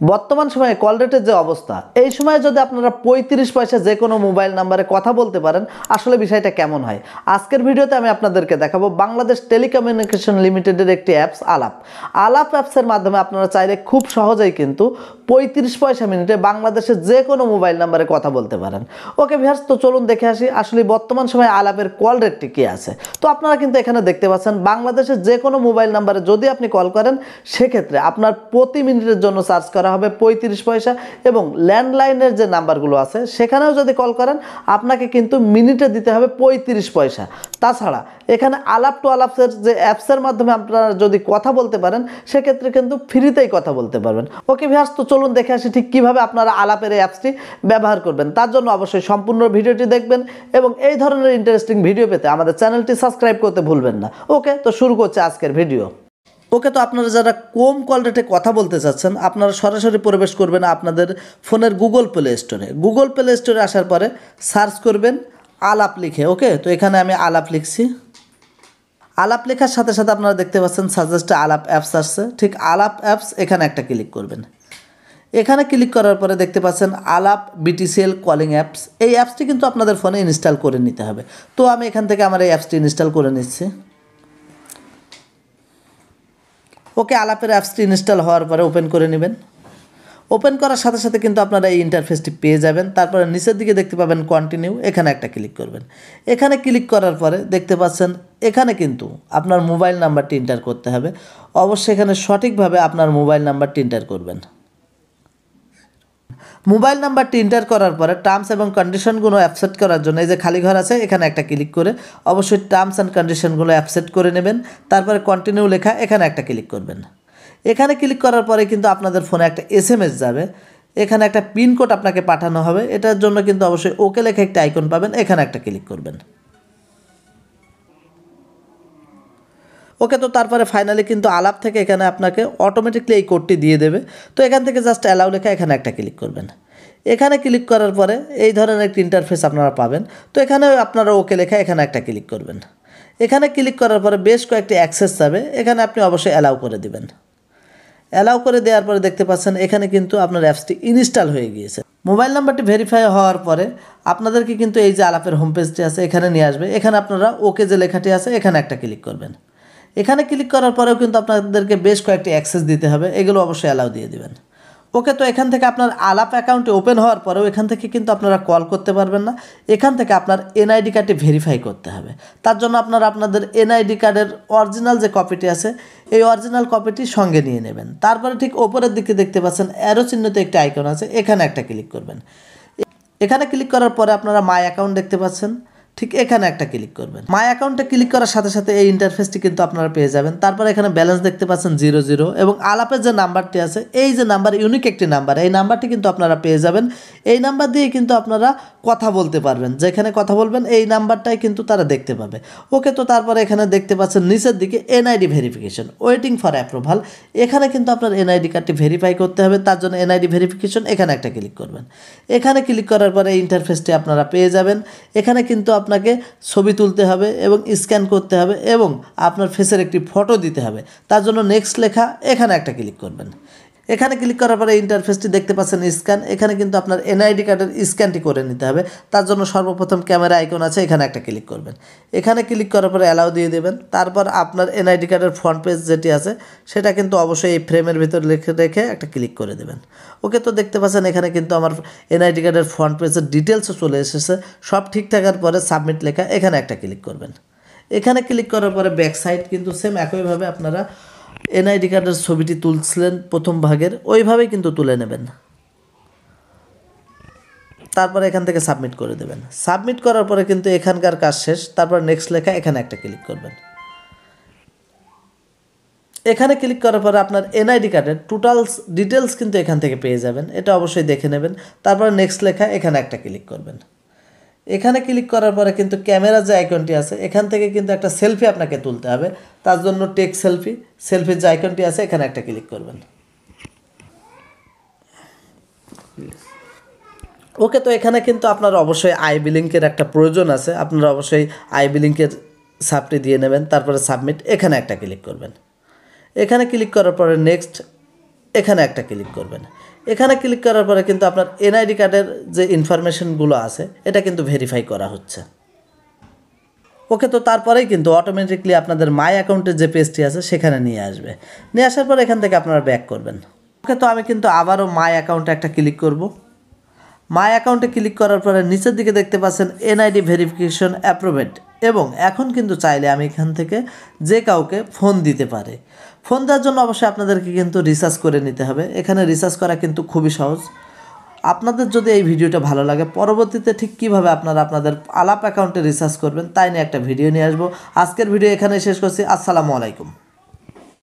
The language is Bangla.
বর্তমান সময়ে কল রেটের যে অবস্থা, এই সময়ে যদি আপনারা 35 পয়সা যে কোনো মোবাইল নাম্বারে কথা বলতে পারেন, আসলে বিষয়টা কেমন হয়। আজকের ভিডিওতে আমি আপনাদেরকে দেখাবো বাংলাদেশ টেলিকমিউনিকেশন লিমিটেডের একটি অ্যাপস আলাপ। আলাপ অ্যাপসের মাধ্যমে আপনারা চাইলে খুব সহজেই কিন্তু 35 পয়সা মিনিটে বাংলাদেশের যে কোনো মোবাইল নাম্বারে কথা বলতে পারেন। ওকে ভিউয়ার্স, তো চলুন দেখে আসি আসলে বর্তমান সময়ে আলাপের কল রেটটি কী আছে। তো আপনারা কিন্তু এখানে দেখতে পাচ্ছেন বাংলাদেশের যে কোনো মোবাইল নাম্বারে যদি আপনি কল করেন, সেক্ষেত্রে আপনার প্রতি মিনিটের জন্য চার্জ করা হবে 35 পয়সা, এবং ল্যান্ডলাইনের যে নাম্বারগুলো আছে সেখানেও যদি কল করেন আপনাকে কিন্তু মিনিটে দিতে হবে 35 পয়সা। তাছাড়া এখানে আলাপ টু আলাপের যে অ্যাপসের মাধ্যমে আপনারা যদি কথা বলতে পারেন, সেক্ষেত্রে কিন্তু ফ্রিতেই কথা বলতে পারবেন। ওকে ভিউয়ার্স, তো চলুন দেখে আসি ঠিক কীভাবে আপনারা আলাপের এই অ্যাপসটি ব্যবহার করবেন। তার জন্য অবশ্যই সম্পূর্ণ ভিডিওটি দেখবেন এবং এই ধরনের ইন্টারেস্টিং ভিডিও পেতে আমাদের চ্যানেলটি সাবস্ক্রাইব করতে ভুলবেন না। ওকে, তো শুরু করছে আজকের ভিডিও। ওকে, তো আপনারা যারা কম কল রেটে কথা বলতে চাচ্ছেন, আপনারা সরাসরি প্রবেশ করবেন আপনাদের ফোনের গুগল প্লে স্টোরে। গুগল প্লে স্টোরে আসার পরে সার্চ করবেন আলাপ লিখে। ওকে, তো এখানে আমি আলাপ লিখছি। আলাপ লেখার সাথে সাথে আপনারা দেখতে পাচ্ছেন সাজেস্টে আলাপ অ্যাপস আসছে। ঠিক আলাপ অ্যাপস এখানে একটা ক্লিক করবেন। এখানে ক্লিক করার পরে দেখতে পাচ্ছেন আলাপ btcl কলিং অ্যাপস। এই অ্যাপসটি কিন্তু আপনাদের ফোনে ইনস্টল করে নিতে হবে। তো আমি এখান থেকে আমার এই অ্যাপসটি ইনস্টল করে নিচ্ছি। ওকে, আলাপের অ্যাপসটি ইনস্টল হওয়ার পরে ওপেন করে নেবেন। ওপেন করার সাথে সাথে কিন্তু আপনারা এই ইন্টারফেসটি পেয়ে যাবেন। তারপরে নিচের দিকে দেখতে পাবেন কন্টিনিউ, এখানে একটা ক্লিক করবেন। এখানে ক্লিক করার পরে দেখতে পাচ্ছেন এখানে কিন্তু আপনার মোবাইল নাম্বারটি এন্টার করতে হবে। অবশ্যই এখানে সঠিকভাবে আপনার মোবাইল নাম্বারটি এন্টার করবেন। মোবাইল নাম্বারটি এন্টার করার পরে টার্মস এবং কন্ডিশনগুলো অ্যাকসেপ্ট করার জন্য এই যে খালি ঘর আছে, এখানে একটা ক্লিক করে অবশ্যই টার্মস অ্যান্ড কন্ডিশনগুলো অ্যাকসেপ্ট করে নেবেন। তারপরে কন্টিনিউ লেখা, এখানে একটা ক্লিক করবেন। এখানে ক্লিক করার পরে কিন্তু আপনাদের ফোনে একটা SMS যাবে। এখানে একটা পিনকোড আপনাকে পাঠানো হবে। এটার জন্য কিন্তু অবশ্যই ওকে লেখা একটা আইকন পাবেন, এখানে একটা ক্লিক করবেন। ওকে, তো তারপরে ফাইনালি কিন্তু আলাপ থেকে এখানে আপনাকে অটোমেটিকলি এই কোডটি দিয়ে দেবে। তো এখান থেকে জাস্ট অ্যালাউ লেখা, এখানে একটা ক্লিক করবেন। এখানে ক্লিক করার পরে এই ধরনের একটি ইন্টারফেস আপনারা পাবেন। তো এখানে আপনারা ওকে লেখা, এখানে একটা ক্লিক করবেন। এখানে ক্লিক করার পরে বেশ কয়েকটি অ্যাক্সেস যাবে, এখানে আপনি অবশ্যই অ্যালাউ করে দিবেন। অ্যালাউ করে দেওয়ার পরে দেখতে পাচ্ছেন এখানে কিন্তু আপনার অ্যাপসটি ইনস্টল হয়ে গিয়েছে। মোবাইল নাম্বারটি ভেরিফাই হওয়ার পরে আপনাদেরকে কিন্তু এই যে আলাপের হোম পেজটি আছে এখানে নিয়ে আসবে। এখানে আপনারা ওকে যে লেখাটি আছে এখানে একটা ক্লিক করবেন। এখানে ক্লিক করার পরেও কিন্তু আপনাদেরকে বেশ কয়েকটি অ্যাক্সেস দিতে হবে, এগুলো অবশ্যই অ্যালাউ দিয়ে দিবেন। ওকে, তো এখান থেকে আপনার আলাপ অ্যাকাউন্টে ওপেন হওয়ার পরেও এখান থেকে কিন্তু আপনারা কল করতে পারবেন না। এখান থেকে আপনার NID কার্ডটি ভেরিফাই করতে হবে। তার জন্য আপনারা আপনাদের NID কার্ডের অরিজিনাল যে কপিটি আছে এই অরিজিনাল কপিটি সঙ্গে নিয়ে নেবেন। তারপরে ঠিক ওপরের দিকে দেখতে পাচ্ছেন অ্যারো চিহ্নিত একটি আইকন আছে, এখানে একটা ক্লিক করবেন। এখানে ক্লিক করার পরে আপনারা মাই অ্যাকাউন্ট দেখতে পাচ্ছেন, ঠিক এখানে একটা ক্লিক করবেন। মাই অ্যাকাউন্টে ক্লিক করার সাথে সাথে এই ইন্টারফেসটি কিন্তু আপনারা পেয়ে যাবেন। তারপরে এখানে ব্যালেন্স দেখতে পাচ্ছেন 00, এবং আলাপের যে নাম্বারটি আছে এই যে নাম্বার ইউনিক একটি নাম্বার, এই নাম্বারটি কিন্তু আপনারা পেয়ে যাবেন। এই নাম্বার দিয়ে কিন্তু আপনারা কথা বলতে পারবেন। যেখানে কথা বলবেন এই নাম্বারটাই কিন্তু তারা দেখতে পাবে। ওকে, তো তারপরে এখানে দেখতে পাচ্ছেন নিচের দিকে NID verification waiting for approval. এখানে কিন্তু আপনার NID কার্ডটি ভেরিফাই করতে হবে। তার জন্য NID ভেরিফিকেশন এখানে একটা ক্লিক করবেন। এখানে ক্লিক করার পরে এই ইন্টারফেসটি আপনারা পেয়ে যাবেন। এখানে কিন্তু আপনাকে ছবি তুলতে হবে এবং স্ক্যান করতে হবে এবং আপনার ফেসের একটি ফটো দিতে হবে। তার জন্য নেক্সট লেখা, এখানে একটা ক্লিক করবেন। এখানে ক্লিক করার পরে ইন্টারফেসটি দেখতে পাচ্ছেন স্ক্যান। এখানে কিন্তু আপনার NID কার্ডের স্ক্যানটি করে নিতে হবে। তার জন্য সর্বপ্রথম ক্যামেরা আইকন আছে, এখানে একটা ক্লিক করবেন। এখানে ক্লিক করার পরে অ্যালাউ দিয়ে দেবেন। তারপর আপনার NID কার্ডের ফ্রন্ট পেজ যেটি আছে সেটা কিন্তু অবশ্যই এই ফ্রেমের ভিতর রেখে একটা ক্লিক করে দেবেন। ওকে, তো দেখতে পাচ্ছেন এখানে কিন্তু আমার NID কার্ডের ফ্রন্ট পেজের ডিটেলসও চলে এসেছে। সব ঠিক থাকার পরে সাবমিট লেখা, এখানে একটা ক্লিক করবেন। এখানে ক্লিক করার পরে ব্যাক সাইড কিন্তু সেম একইভাবে আপনারা NID কার্ডের ছবিটি তুলছিলেন প্রথম ভাগের, ওইভাবেই কিন্তু তুলে নেবেন। তারপরে এখান থেকে সাবমিট করে দেবেন। সাবমিট করার পরে কিন্তু এখানকার কাজ শেষ। তারপর নেক্সট লেখা, এখানে একটা ক্লিক করবেন। এখানে ক্লিক করার পরে আপনার NID কার্ডের টোটালস ডিটেলস কিন্তু এখান থেকে পেয়ে যাবেন, এটা অবশ্যই দেখে নেবেন। তারপর নেক্সট লেখা, এখানে একটা ক্লিক করবেন। এখানে ক্লিক করার পরে কিন্তু ক্যামেরা যে আইকনটি আছে এখান থেকে কিন্তু একটা সেলফি আপনাকে তুলতে হবে। তার জন্য টেক সেলফির যে আইকনটি আছে এখানে একটা ক্লিক করবেন। ওকে, তো এখানে কিন্তু আপনার অবশ্যই আইবি লিঙ্কের একটা প্রয়োজন আছে। আপনারা অবশ্যই আইবি লিঙ্কের সাবটি দিয়ে নেবেন। তারপরে সাবমিট, এখানে একটা ক্লিক করবেন। এখানে ক্লিক করার পরে নেক্সট, এখানে একটা ক্লিক করবেন। এখানে ক্লিক করার পরে কিন্তু আপনার এনআইডি কার্ডের যে ইনফরমেশনগুলো আছে এটা কিন্তু ভেরিফাই করা হচ্ছে। ওকে, তো তারপরেই কিন্তু অটোমেটিকলি আপনাদের মাই অ্যাকাউন্টের যে পেজটি আছে সেখানে নিয়ে আসবে। নিয়ে আসার পর এখান থেকে আপনারা ব্যাক করবেন। ওকে, তো আমি কিন্তু আবারও মাই অ্যাকাউন্টে একটা ক্লিক করব। মাই অ্যাকাউন্টে ক্লিক করার পরে নিচের দিকে দেখতে পাচ্ছেন এনআইডি ভেরিফিকেশন অ্যাপ্রুভড, এবং এখন কিন্তু চাইলে আমি এখান থেকে যে কাউকে ফোন দিতে পারি। ফোন দেওয়ার জন্য অবশ্যই আপনাদেরকে কিন্তু রিসার্চ করে নিতে হবে। এখানে রিসার্চ করা কিন্তু খুবই সহজ। আপনাদের যদি এই ভিডিওটা ভালো লাগে, পরবর্তীতে ঠিক কীভাবে আপনারা আপনাদের আলাপ অ্যাকাউন্টে রিসার্চ করবেন তাই নিয়ে একটা ভিডিও নিয়ে আসবো। আজকের ভিডিও এখানে শেষ করছি। আসসালামু আলাইকুম।